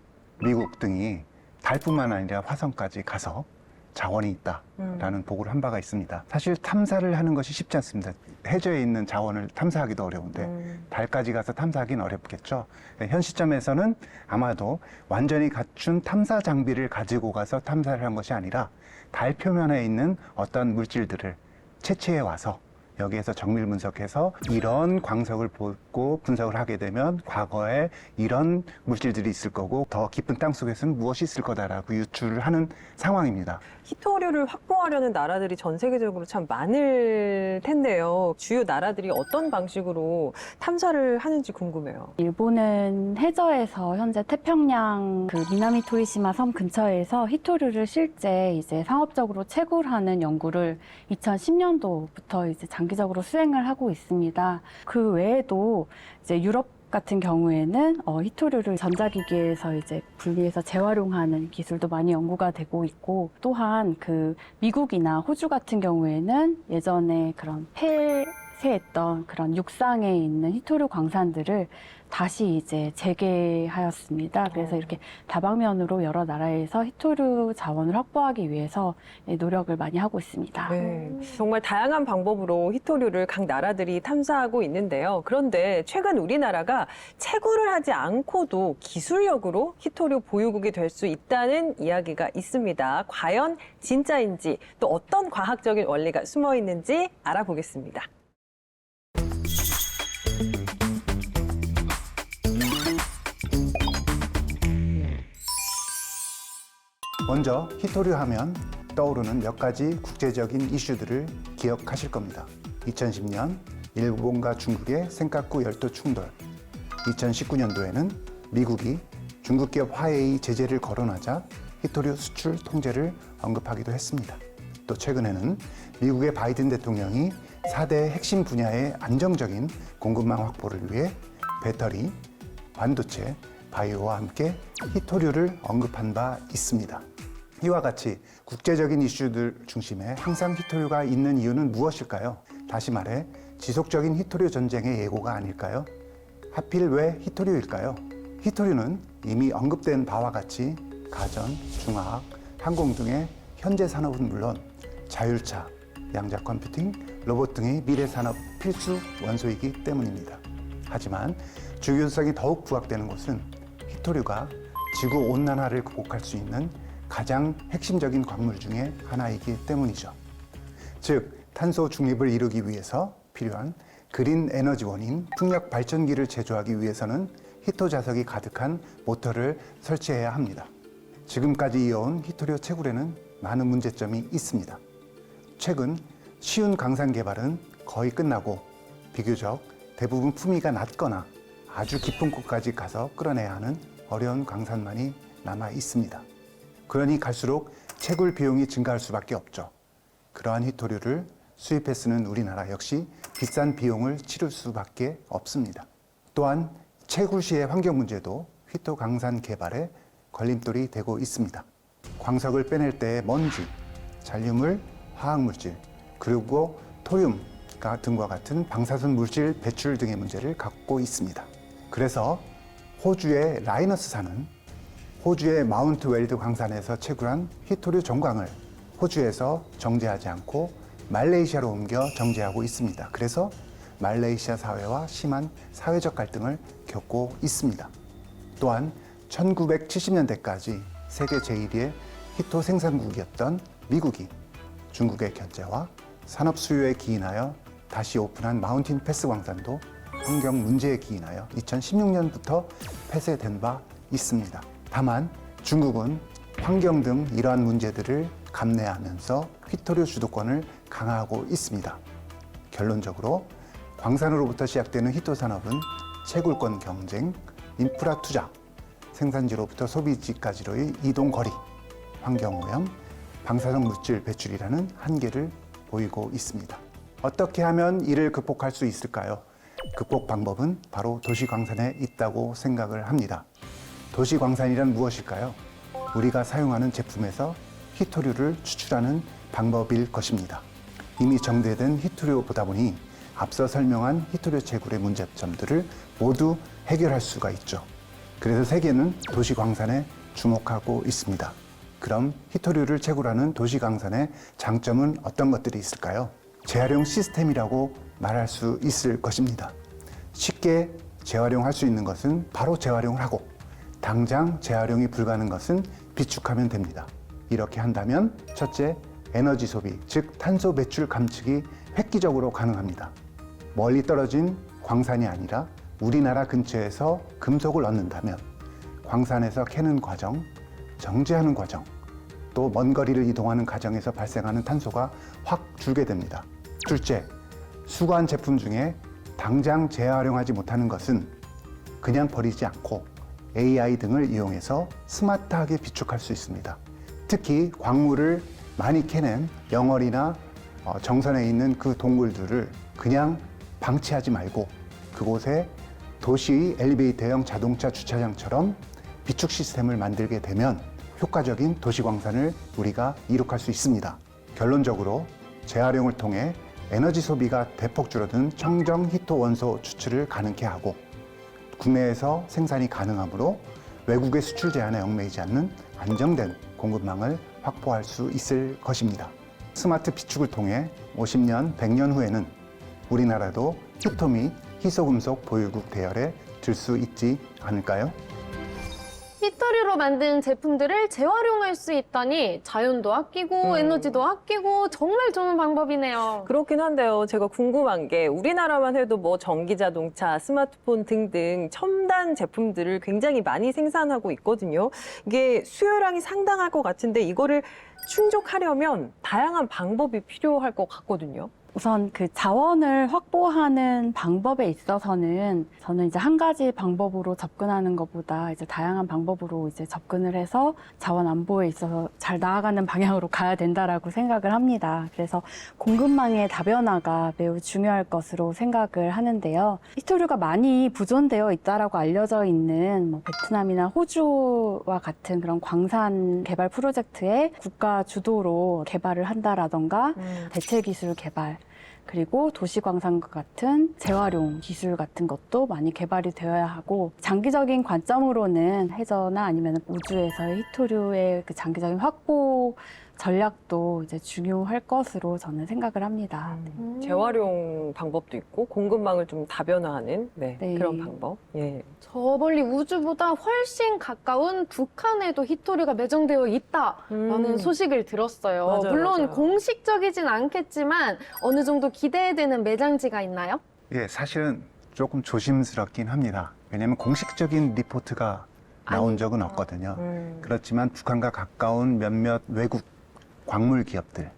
미국 등이 달뿐만 아니라 화성까지 가서 자원이 있다라는 보고를 한 바가 있습니다. 사실 탐사를 하는 것이 쉽지 않습니다. 해저에 있는 자원을 탐사하기도 어려운데 달까지 가서 탐사하기는 어렵겠죠. 현 시점에서는 아마도 완전히 갖춘 탐사 장비를 가지고 가서 탐사를 한 것이 아니라 달 표면에 있는 어떤 물질들을 채취해 와서 여기에서 정밀 분석해서 이런 광석을 보고 분석을 하게 되면 과거에 이런 물질들이 있을 거고 더 깊은 땅 속에서는 무엇이 있을 거다라고 유추를 하는 상황입니다. 히토류를 확보하려는 나라들이 전 세계적으로 참 많을 텐데요. 주요 나라들이 어떤 방식으로 탐사를 하는지 궁금해요. 일본은 해저에서 현재 태평양 그 미나미 토리시마 섬 근처에서 히토류를 실제 이제 상업적으로 채굴하는 연구를 2010년도부터 이제 장기적으로 수행을 하고 있습니다. 그 외에도 이제 유럽 같은 경우에는 히토류를 전자기기에서 이제 분리해서 재활용하는 기술도 많이 연구가 되고 있고 또한 그 미국이나 호주 같은 경우에는 예전에 그런 폐쇄했던 그런 육상에 있는 히토류 광산들을 다시 이제 재개하였습니다. 그래서 이렇게 다방면으로 여러 나라에서 히토류 자원을 확보하기 위해서 노력을 많이 하고 있습니다. 네, 정말 다양한 방법으로 히토류를 각 나라들이 탐사하고 있는데요. 그런데 최근 우리나라가 채굴을 하지 않고도 기술력으로 히토류 보유국이 될 수 있다는 이야기가 있습니다. 과연 진짜인지 또 어떤 과학적인 원리가 숨어 있는지 알아보겠습니다. 먼저 히토류 하면 떠오르는 몇 가지 국제적인 이슈들을 기억하실 겁니다. 2010년 일본과 중국의 센카쿠 열도 충돌, 2019년도에는 미국이 중국 기업 화웨이 제재를 거론하자 히토류 수출 통제를 언급하기도 했습니다. 또 최근에는 미국의 바이든 대통령이 4대 핵심 분야의 안정적인 공급망 확보를 위해 배터리, 반도체, 바이오와 함께 히토류를 언급한 바 있습니다. 이와 같이 국제적인 이슈들 중심에 항상 히토류가 있는 이유는 무엇일까요? 다시 말해 지속적인 히토류 전쟁의 예고가 아닐까요? 하필 왜 히토류일까요? 히토류는 이미 언급된 바와 같이 가전, 중화학, 항공 등의 현재 산업은 물론 자율차, 양자 컴퓨팅, 로봇 등의 미래 산업 필수 원소이기 때문입니다. 하지만 중요성이 더욱 부각되는 것은 히토류가 지구 온난화를 극복할 수 있는 가장 핵심적인 광물 중에 하나이기 때문이죠. 즉, 탄소 중립을 이루기 위해서 필요한 그린 에너지원인 풍력 발전기를 제조하기 위해서는 히토 자석이 가득한 모터를 설치해야 합니다. 지금까지 이어온 히토류 채굴에는 많은 문제점이 있습니다. 최근 쉬운 강산 개발은 거의 끝나고 비교적 대부분 품위가 낮거나 아주 깊은 곳까지 가서 끌어내야 하는 어려운 강산만이 남아 있습니다. 그러니 갈수록 채굴 비용이 증가할 수밖에 없죠. 그러한 히토류를 수입해 쓰는 우리나라 역시 비싼 비용을 치를 수밖에 없습니다. 또한 채굴 시의 환경 문제도 히토 강산 개발에 걸림돌이 되고 있습니다. 광석을 빼낼 때의 먼지, 잔류물, 화학물질, 그리고 토륨 등과 같은 방사선 물질 배출 등의 문제를 갖고 있습니다. 그래서 호주의 라이너스사는 호주의 마운트 웰드 광산에서 채굴한 히토류 정광을 호주에서 정제하지 않고 말레이시아로 옮겨 정제하고 있습니다. 그래서 말레이시아 사회와 심한 사회적 갈등을 겪고 있습니다. 또한 1970년대까지 세계 제1위의 히토 생산국이었던 미국이 중국의 견제와 산업 수요에 기인하여 다시 오픈한 마운틴 패스 광산도 환경 문제에 기인하여 2016년부터 폐쇄된 바 있습니다. 다만 중국은 환경 등 이러한 문제들을 감내하면서 히토류 주도권을 강화하고 있습니다. 결론적으로 광산으로부터 시작되는 히토 산업은 채굴권 경쟁, 인프라 투자, 생산지로부터 소비지까지로의 이동 거리, 환경오염, 방사성 물질 배출이라는 한계를 보이고 있습니다. 어떻게 하면 이를 극복할 수 있을까요? 극복 방법은 바로 도시광산에 있다고 생각을 합니다. 도시광산이란 무엇일까요? 우리가 사용하는 제품에서 히토류를 추출하는 방법일 것입니다. 이미 정제된 히토류 보다 보니 앞서 설명한 히토류 채굴의 문제점들을 모두 해결할 수가 있죠. 그래서 세계는 도시광산에 주목하고 있습니다. 그럼 히토류를 채굴하는 도시광산의 장점은 어떤 것들이 있을까요? 재활용 시스템이라고 말할 수 있을 것입니다. 쉽게 재활용할 수 있는 것은 바로 재활용을 하고 당장 재활용이 불가능한 것은 비축하면 됩니다. 이렇게 한다면 첫째, 에너지 소비, 즉 탄소 배출 감축이 획기적으로 가능합니다. 멀리 떨어진 광산이 아니라 우리나라 근처에서 금속을 얻는다면 광산에서 캐는 과정, 정제하는 과정, 또 먼 거리를 이동하는 과정에서 발생하는 탄소가 확 줄게 됩니다. 둘째, 수거한 제품 중에 당장 재활용하지 못하는 것은 그냥 버리지 않고 AI 등을 이용해서 스마트하게 비축할 수 있습니다. 특히 광물을 많이 캐낸 영월이나 정선에 있는 그 동굴들을 그냥 방치하지 말고 그곳에 도시 엘리베이터형 자동차 주차장처럼 비축 시스템을 만들게 되면 효과적인 도시광산을 우리가 이룩할 수 있습니다. 결론적으로 재활용을 통해 에너지 소비가 대폭 줄어든 청정 히토 원소 추출을 가능케 하고 국내에서 생산이 가능하므로 외국의 수출 제한에 얽매이지 않는 안정된 공급망을 확보할 수 있을 것입니다. 스마트 비축을 통해 50년, 100년 후에는 우리나라도 히토 및 희소금속 보유국 대열에 들 수 있지 않을까요? 히토류로 만든 제품들을 재활용할 수 있다니 자연도 아끼고 에너지도 아끼고 정말 좋은 방법이네요. 그렇긴 한데요. 제가 궁금한 게 우리나라만 해도 뭐 전기자동차, 스마트폰 등등 첨단 제품들을 굉장히 많이 생산하고 있거든요. 이게 수요량이 상당할 것 같은데 이거를 충족하려면 다양한 방법이 필요할 것 같거든요. 우선 그 자원을 확보하는 방법에 있어서는 저는 이제 한 가지 방법으로 접근하는 것보다 이제 다양한 방법으로 이제 접근을 해서 자원 안보에 있어서 잘 나아가는 방향으로 가야 된다라고 생각을 합니다. 그래서 공급망의 다변화가 매우 중요할 것으로 생각을 하는데요. 히토류가 많이 부존되어 있다라고 알려져 있는 뭐 베트남이나 호주와 같은 그런 광산 개발 프로젝트에 국가 주도로 개발을 한다라던가 대체 기술 개발 그리고 도시광산과 같은 재활용 기술 같은 것도 많이 개발이 되어야 하고 장기적인 관점으로는 해저나 아니면 우주에서의 히토류의 그 장기적인 확보 전략도 이제 중요할 것으로 저는 생각을 합니다. 재활용 방법도 있고 공급망을 좀 다변화하는 네. 그런 방법. 예. 저 멀리 우주보다 훨씬 가까운 북한에도 히토류가 매장되어 있다라는 소식을 들었어요. 맞아요, 물론 맞아요. 공식적이진 않겠지만 어느 정도 기대되는 매장지가 있나요? 예, 사실은 조금 조심스럽긴 합니다. 왜냐하면 공식적인 리포트가 나온 적은 없거든요. 그렇지만 북한과 가까운 몇몇 외국 광물 기업들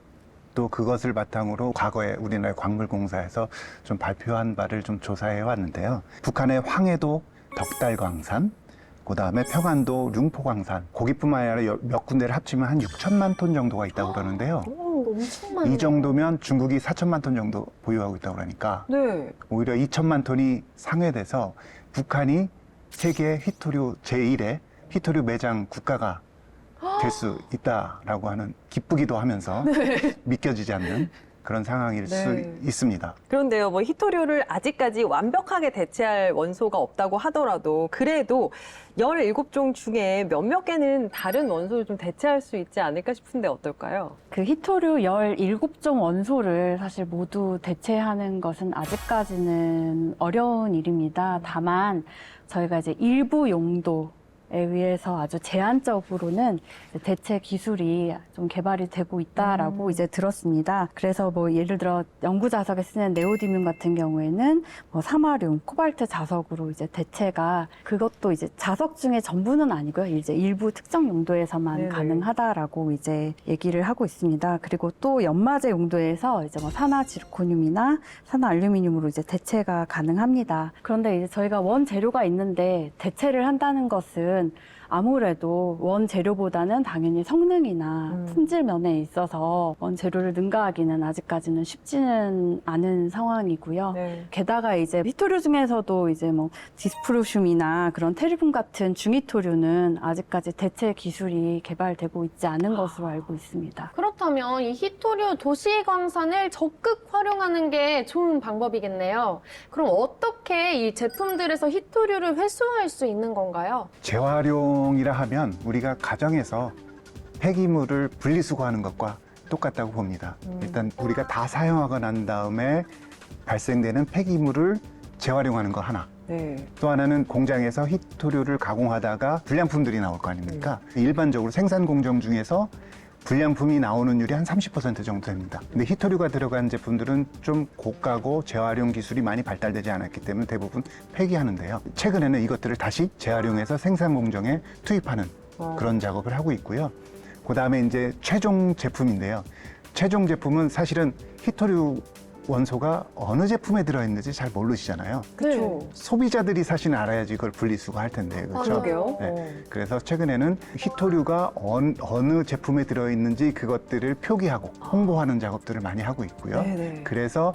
또 그것을 바탕으로 과거에 우리나라 광물공사에서 좀 발표한 바를 좀 조사해 왔는데요. 북한의 황해도 덕달광산, 그 다음에 평안도 룽포광산, 거기뿐만 아니라 몇 군데를 합치면 한 6천만 톤 정도가 있다고 그러는데요. 오, 엄청 많네요. 이 정도면 중국이 4천만 톤 정도 보유하고 있다고 그러니까 네. 오히려 2천만 톤이 상회돼서 북한이 세계 히토류 제1의 히토류 매장 국가가 될 수 있다라고 하는 기쁘기도 하면서 믿겨지지 않는 그런 상황일 네. 수 있습니다. 그런데요, 뭐 히토류를 아직까지 완벽하게 대체할 원소가 없다고 하더라도 그래도 17종 중에 몇몇 개는 다른 원소를 좀 대체할 수 있지 않을까 싶은데 어떨까요? 그 히토류 17종 원소를 사실 모두 대체하는 것은 아직까지는 어려운 일입니다. 다만 저희가 이제 일부 용도에 의해서 아주 제한적으로는 대체 기술이 좀 개발이 되고 있다라고 이제 들었습니다. 그래서 뭐 예를 들어 연구 자석에 쓰는 네오디뮴 같은 경우에는 뭐 사마륨, 코발트 자석으로 이제 대체가 그것도 이제 자석 중에 전부는 아니고요. 이제 일부 특정 용도에서만 네네. 가능하다라고 이제 얘기를 하고 있습니다. 그리고 또 연마제 용도에서 이제 뭐 산화 지르코늄이나 산화 알루미늄으로 이제 대체가 가능합니다. 그런데 이제 저희가 원 재료가 있는데 대체를 한다는 것은 아무래도 원 재료보다는 당연히 성능이나 품질 면에 있어서 원 재료를 능가하기는 아직까지는 쉽지는 않은 상황이고요. 네. 게다가 이제 히토류 중에서도 이제 뭐 디스프로슘이나 그런 테리듐 같은 중히토류는 아직까지 대체 기술이 개발되고 있지 않은 것으로 알고 있습니다. 그렇다면 이 히토류 도시광산을 적극 활용하는 게 좋은 방법이겠네요. 그럼 어떻게 이 제품들에서 히토류를 회수할 수 있는 건가요? 재활용이라 하면 우리가 가정에서 폐기물을 분리수거하는 것과 똑같다고 봅니다. 일단 우리가 다 사용하고 난 다음에 발생되는 폐기물을 재활용하는 거 하나. 네. 또 하나는 공장에서 히토류를 가공하다가 불량품들이 나올 거 아닙니까? 일반적으로 생산 공정 중에서 불량품이 나오는 율이 한 30% 정도 됩니다. 근데 히토류가 들어간 제품들은 좀 고가고 재활용 기술이 많이 발달되지 않았기 때문에 대부분 폐기하는데요. 최근에는 이것들을 다시 재활용해서 생산 공정에 투입하는 그런 작업을 하고 있고요. 그 다음에 이제 최종 제품인데요. 최종 제품은 사실은 히토류 원소가 어느 제품에 들어있는지 잘 모르시잖아요. 그렇죠. 소비자들이 사실 알아야지 그걸 분리수거할 텐데, 그렇죠? 그러게요. 네. 그래서 최근에는 히토류가 어느 제품에 들어있는지 그것들을 표기하고 홍보하는 작업들을 많이 하고 있고요. 네네. 그래서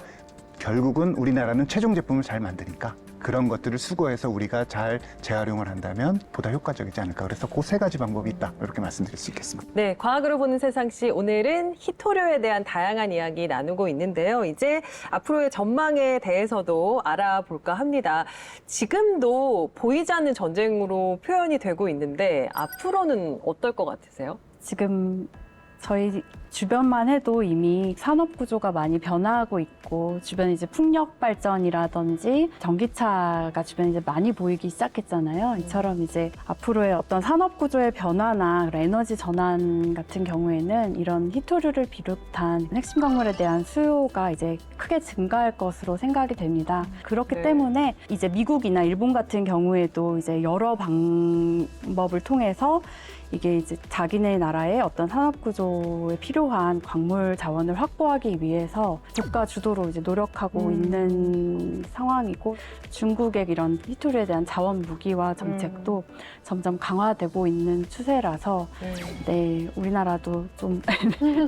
결국은 우리나라는 최종 제품을 잘 만드니까 그런 것들을 수거해서 우리가 잘 재활용을 한다면 보다 효과적이지 않을까. 그래서 그 세 가지 방법이 있다. 이렇게 말씀드릴 수 있겠습니다. 네, 과학으로 보는 세상시 오늘은 히토류에 대한 다양한 이야기 나누고 있는데요. 이제 앞으로의 전망에 대해서도 알아볼까 합니다. 지금도 보이지 않는 전쟁으로 표현이 되고 있는데 앞으로는 어떨 것 같으세요? 지금 저희 주변만 해도 이미 산업 구조가 많이 변화하고 있고 주변에 이제 풍력 발전이라든지 전기차가 주변에 이제 많이 보이기 시작했잖아요. 이처럼 이제 앞으로의 어떤 산업 구조의 변화나 그런 에너지 전환 같은 경우에는 이런 히토류를 비롯한 핵심 광물에 대한 수요가 이제 크게 증가할 것으로 생각이 됩니다. 그렇기 네. 때문에 이제 미국이나 일본 같은 경우에도 이제 여러 방법을 통해서 이게 이제 자기네 나라의 어떤 산업 구조에 필요한 광물 자원을 확보하기 위해서 국가 주도로 이제 노력하고 있는 상황이고 중국의 이런 히토류에 대한 자원 무기화 정책도 점점 강화되고 있는 추세라서 네, 우리나라도 좀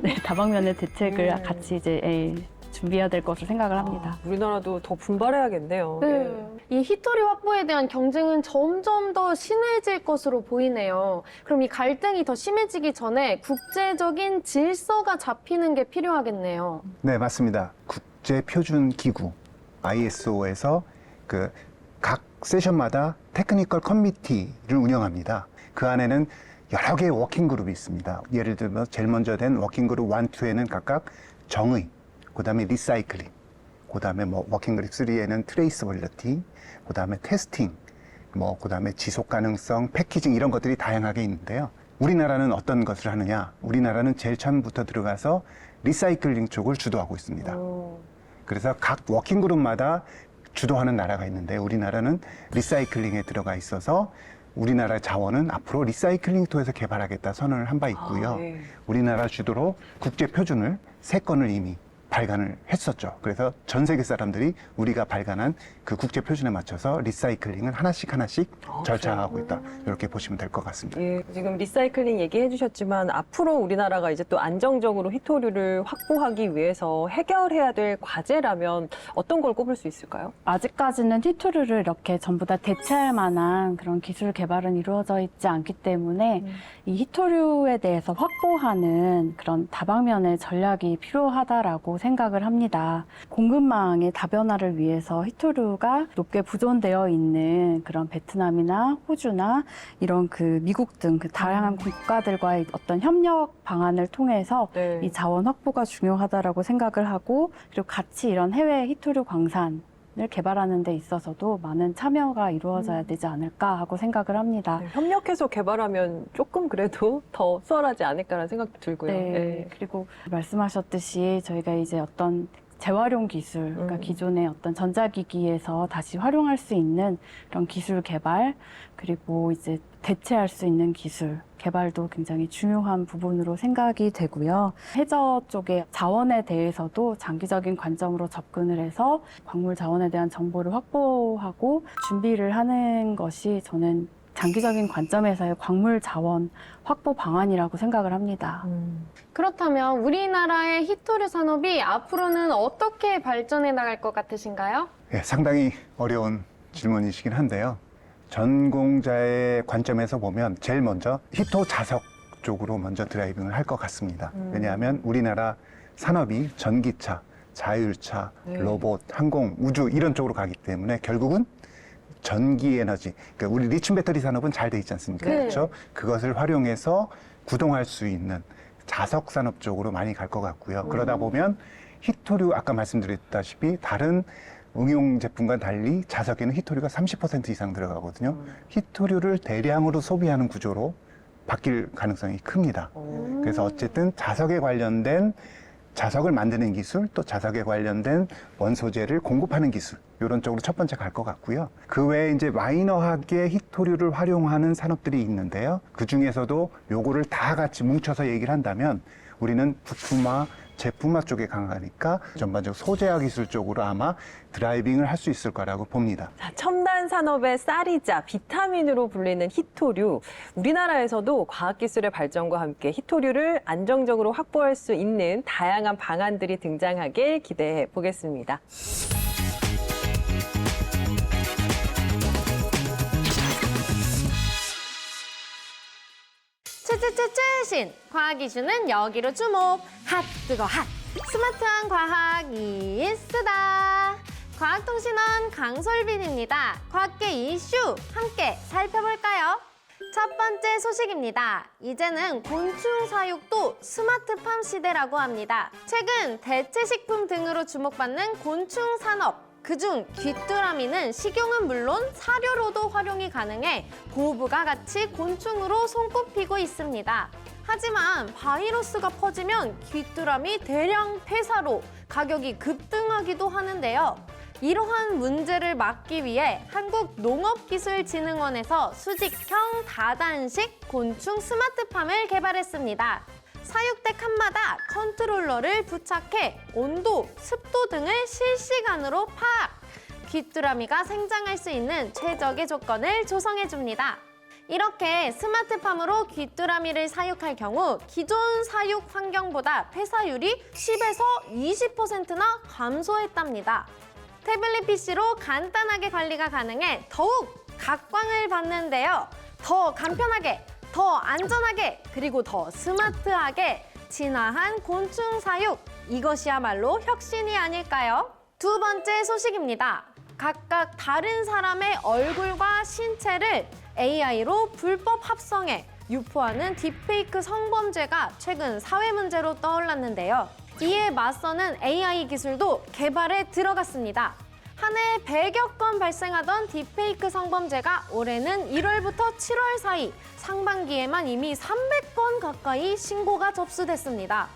네, 다방면의 대책을 같이 이제 준비해야 될 것으로 생각을 합니다. 우리나라도 더 분발해야겠네요. 네. 이 히토류 확보에 대한 경쟁은 점점 더 심해질 것으로 보이네요. 그럼 이 갈등이 더 심해지기 전에 국제적인 질서가 잡히는 게 필요하겠네요. 네, 맞습니다. 국제표준기구 ISO에서 각 세션마다 테크니컬 커미티를 운영합니다. 그 안에는 여러 개의 워킹 그룹이 있습니다. 예를 들면 제일 먼저 된 워킹 그룹 1, 2에는 각각 정의, 그다음에 리사이클링, 그다음에 뭐 워킹 그룹 3에는 트레이서빌리티, 그다음에 테스팅, 뭐 그다음에 지속 가능성, 패키징 이런 것들이 다양하게 있는데요. 우리나라는 어떤 것을 하느냐? 우리나라는 제일 처음부터 들어가서 리사이클링 쪽을 주도하고 있습니다. 그래서 각 워킹 그룹마다 주도하는 나라가 있는데 우리나라는 리사이클링에 들어가 있어서 우리나라 자원은 앞으로 리사이클링 통해서 개발하겠다 선언을 한 바 있고요. 네. 우리나라 주도로 국제 표준을 3건을 이미 발간을 했었죠. 그래서 전 세계 사람들이 우리가 발간한 그 국제 표준에 맞춰서 리사이클링을 하나씩 절차하고 있다. 이렇게 보시면 될 것 같습니다. 예, 지금 리사이클링 얘기해 주셨지만 앞으로 우리나라가 이제 또 안정적으로 희토류를 확보하기 위해서 해결해야 될 과제라면 어떤 걸 꼽을 수 있을까요? 아직까지는 희토류를 이렇게 전부 다 대체할 만한 그런 기술 개발은 이루어져 있지 않기 때문에 이 희토류에 대해서 확보하는 그런 다방면의 전략이 필요하다라고 생각을 합니다. 공급망의 다변화를 위해서 희토류가 높게 보존되어 있는 그런 베트남이나 호주나 이런 그 미국 등 그 다양한 국가들과의 어떤 협력 방안을 통해서 네. 이 자원 확보가 중요하다라고 생각을 하고 그리고 같이 이런 해외 희토류 광산을 개발하는 데 있어서도 많은 참여가 이루어져야 되지 않을까 하고 생각을 합니다. 네, 협력해서 개발하면 조금 그래도 더 수월하지 않을까라는 생각도 들고요. 네. 예. 그리고 말씀하셨듯이 저희가 이제 어떤 재활용 기술, 그러니까 기존의 어떤 전자기기에서 다시 활용할 수 있는 그런 기술 개발, 그리고 이제 대체할 수 있는 기술 개발도 굉장히 중요한 부분으로 생각이 되고요. 해저 쪽의 자원에 대해서도 장기적인 관점으로 접근을 해서 광물 자원에 대한 정보를 확보하고 준비를 하는 것이 저는 장기적인 관점에서의 광물 자원 확보 방안이라고 생각을 합니다. 그렇다면 우리나라의 희토류 산업이 앞으로는 어떻게 발전해 나갈 것 같으신가요? 예, 상당히 어려운 질문이시긴 한데요. 전공자의 관점에서 보면 제일 먼저 희토 자석 쪽으로 먼저 드라이빙을 할 것 같습니다. 왜냐하면 우리나라 산업이 전기차, 자율차, 로봇, 항공, 우주 이런 쪽으로 가기 때문에 결국은 전기 에너지, 그러니까 우리 리튬 배터리 산업은 잘 돼 있지 않습니까? 네. 그렇죠? 그것을 활용해서 구동할 수 있는 자석 산업 쪽으로 많이 갈 것 같고요. 그러다 보면 희토류 아까 말씀드렸다시피 다른 응용 제품과 달리 자석에는 희토류가 30% 이상 들어가거든요. 희토류를 대량으로 소비하는 구조로 바뀔 가능성이 큽니다. 그래서 어쨌든 자석에 관련된 자석을 만드는 기술, 또 자석에 관련된 원소재를 공급하는 기술, 이런 쪽으로 첫 번째 갈 것 같고요. 그 외에 이제 마이너하게 희토류를 활용하는 산업들이 있는데요. 그 중에서도 요거를 다 같이 뭉쳐서 얘기를 한다면 우리는 부품화, 제품화 쪽에 강하니까 전반적으로 소재화 기술 쪽으로 아마 드라이빙을 할 수 있을 거라고 봅니다. 자, 첨단 산업의 쌀이자 비타민으로 불리는 희토류. 우리나라에서도 과학기술의 발전과 함께 희토류를 안정적으로 확보할 수 있는 다양한 방안들이 등장하길 기대해 보겠습니다. 최신 과학 이슈는 여기로 주목. 핫 뜨거 핫 스마트한 과학이 쓰다. 과학통신원 강솔빈입니다. 과학계 이슈 함께 살펴볼까요? 첫 번째 소식입니다. 이제는 곤충 사육도 스마트팜 시대라고 합니다. 최근 대체식품 등으로 주목받는 곤충 산업. 그중 귀뚜라미는 식용은 물론 사료로도 활용이 가능해 고부가 가치 곤충으로 손꼽히고 있습니다. 하지만 바이러스가 퍼지면 귀뚜라미 대량 폐사로 가격이 급등하기도 하는데요. 이러한 문제를 막기 위해 한국농업기술진흥원에서 수직형 다단식 곤충 스마트팜을 개발했습니다. 사육대 칸마다 컨트롤러를 부착해 온도, 습도 등을 실시간으로 파악! 귀뚜라미가 생장할 수 있는 최적의 조건을 조성해줍니다. 이렇게 스마트팜으로 귀뚜라미를 사육할 경우 기존 사육 환경보다 폐사율이 10에서 20%나 감소했답니다. 태블릿 PC로 간단하게 관리가 가능해 더욱 각광을 받는데요. 더 간편하게, 더 안전하게, 그리고 더 스마트하게 진화한 곤충 사육. 이것이야말로 혁신이 아닐까요? 두 번째 소식입니다. 각각 다른 사람의 얼굴과 신체를 AI로 불법 합성해 유포하는 딥페이크 성범죄가 최근 사회 문제로 떠올랐는데요. 이에 맞서는 AI 기술도 개발에 들어갔습니다. 한 해 100여 건 발생하던 딥페이크 성범죄가 올해는 1월부터 7월 사이 상반기에만 이미 300건 가까이 신고가 접수됐습니다.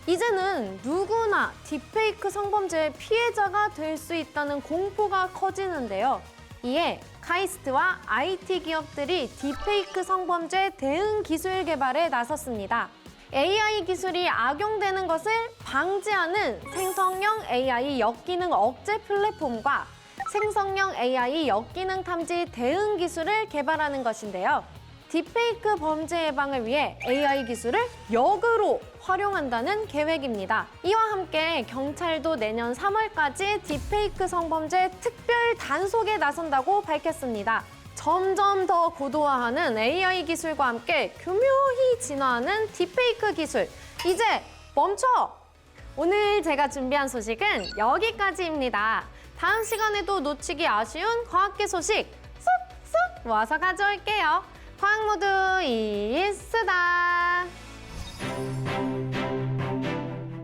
이제는 누구나 딥페이크 성범죄의 피해자가 될 수 있다는 공포가 커지는데요. 이에 카이스트와 IT 기업들이 딥페이크 성범죄 대응 기술 개발에 나섰습니다. AI 기술이 악용되는 것을 방지하는 생성형 AI 역기능 억제 플랫폼과 생성형 AI 역기능 탐지 대응 기술을 개발하는 것인데요. 딥페이크 범죄 예방을 위해 AI 기술을 역으로 활용한다는 계획입니다. 이와 함께 경찰도 내년 3월까지 딥페이크 성범죄 특별 단속에 나선다고 밝혔습니다. 점점 더 고도화하는 AI 기술과 함께 교묘히 진화하는 딥페이크 기술. 이제 멈춰! 오늘 제가 준비한 소식은 여기까지입니다. 다음 시간에도 놓치기 아쉬운 과학계 소식 쏙쏙 모아서 가져올게요. 과학 모두 이스다.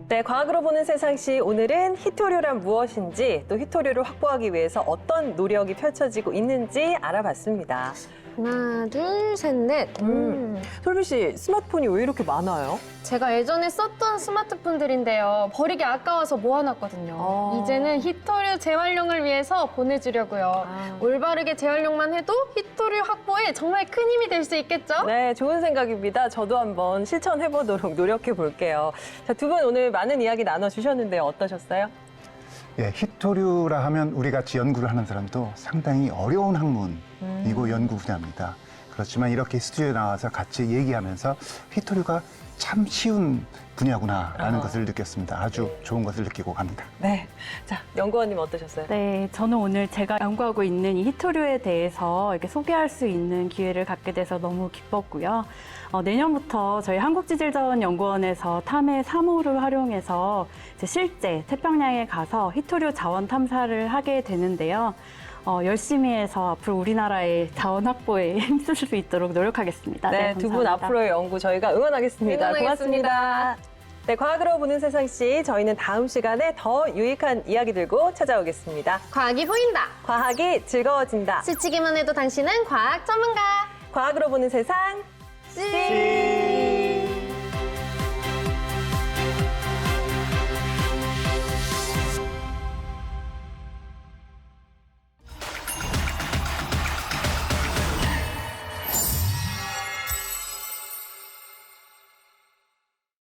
네, 과학으로 보는 세상시 오늘은 히토류란 무엇인지 또 히토류를 확보하기 위해서 어떤 노력이 펼쳐지고 있는지 알아봤습니다. 하나, 둘, 셋, 넷. 솔비 씨, 스마트폰이 왜 이렇게 많아요? 제가 예전에 썼던 스마트폰들인데요. 버리기 아까워서 모아놨거든요. 이제는 히토류 재활용을 위해서 보내주려고요. 올바르게 재활용만 해도 히토류 확보에 정말 큰 힘이 될 수 있겠죠? 네, 좋은 생각입니다. 저도 한번 실천해보도록 노력해볼게요. 자, 두 분 오늘 많은 이야기 나눠주셨는데요. 어떠셨어요? 예, 히토류라 하면 우리 같이 연구를 하는 사람도 상당히 어려운 학문이고 연구 분야입니다. 그렇지만 이렇게 스튜디오에 나와서 같이 얘기하면서 히토류가 참 쉬운 분야구나라는 것을 느꼈습니다. 아주 좋은 것을 느끼고 갑니다. 네. 자, 연구원님 어떠셨어요? 네, 저는 오늘 제가 연구하고 있는 이 히토류에 대해서 이렇게 소개할 수 있는 기회를 갖게 돼서 너무 기뻤고요. 내년부터 저희 한국지질자원연구원에서 탐해 3호를 활용해서 이제 실제 태평양에 가서 히토류 자원 탐사를 하게 되는데요. 열심히 해서 앞으로 우리나라의 자원 확보에 힘쓸 수 있도록 노력하겠습니다. 네, 두 분 감사합니다. 앞으로의 연구 저희가 응원하겠습니다. 응원하겠습니다. 고맙습니다. 네, 과학으로 보는 세상시 저희는 다음 시간에 더 유익한 이야기 들고 찾아오겠습니다. 과학이 보인다. 과학이 즐거워진다. 스치기만 해도 당신은 과학 전문가. 과학으로 보는 세상. 씨.